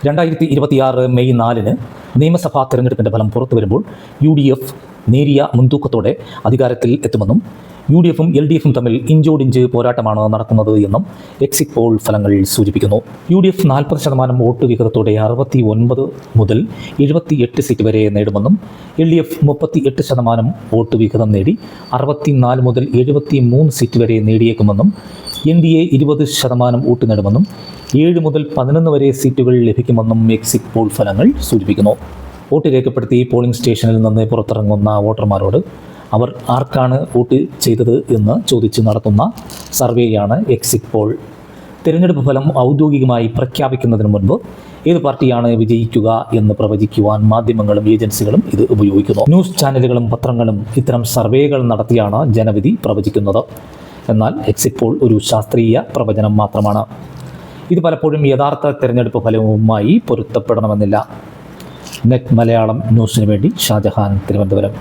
2026 May 4-ന് നിയമസഭാ തെരഞ്ഞെടുപ്പിൻ്റെ ഫലം പുറത്തു വരുമ്പോൾ UDF നേരിയ മുൻതൂക്കത്തോടെ അധികാരത്തിൽ എത്തുമെന്നും UDF-ഉം LDF-ഉം തമ്മിൽ ഇഞ്ചോടിഞ്ച് പോരാട്ടമാണ് നടക്കുന്നത് എന്നും എക്സിറ്റ് പോൾ ഫലങ്ങൾ സൂചിപ്പിക്കുന്നു. UDF 40% വോട്ട് വിഹിതത്തോടെ 69 മുതൽ 78 സീറ്റ് വരെ നേടുമെന്നും LDF 38% വോട്ട് വിഹിതം നേടി 64 മുതൽ 73 സീറ്റ് വരെ നേടിയേക്കുമെന്നും NDA 20% വോട്ട് നേടുമെന്നും 7 മുതൽ 11 വരെ സീറ്റുകൾ ലഭിക്കുമെന്നും എക്സിറ്റ് പോൾ ഫലങ്ങൾ സൂചിപ്പിക്കുന്നു. വോട്ട് രേഖപ്പെടുത്തി പോളിംഗ് സ്റ്റേഷനിൽ നിന്ന് പുറത്തിറങ്ങുന്ന വോട്ടർമാരോട് അവർ ആർക്കാണ് വോട്ട് ചെയ്തത് എന്ന് ചോദിച്ച് നടത്തുന്ന സർവേയാണ് എക്സിറ്റ് പോൾ. തിരഞ്ഞെടുപ്പ് ഫലം ഔദ്യോഗികമായി പ്രഖ്യാപിക്കുന്നതിന് മുൻപ് ഏത് പാർട്ടിയാണ് വിജയിക്കുക എന്ന് പ്രവചിക്കുവാൻ മാധ്യമങ്ങളും ഏജൻസികളും ഇത് ഉപയോഗിക്കുന്നു. ന്യൂസ് ചാനലുകളും പത്രങ്ങളും ഇത്തരം സർവേകൾ നടത്തിയാണ് ജനവിധി പ്രവചിക്കുന്നത്. എന്നാൽ എക്സിറ്റ് പോൾ ഒരു ശാസ്ത്രീയ പ്രവചനം മാത്രമാണ്. ഇത് പലപ്പോഴും യഥാർത്ഥ തിരഞ്ഞെടുപ്പ് ഫലവുമായി പൊരുത്തപ്പെടണമെന്നില്ല. നെറ്റ് മലയാളം ന്യൂസിനു വേണ്ടി ഷാജഹാൻ, തിരുവനന്തപുരം.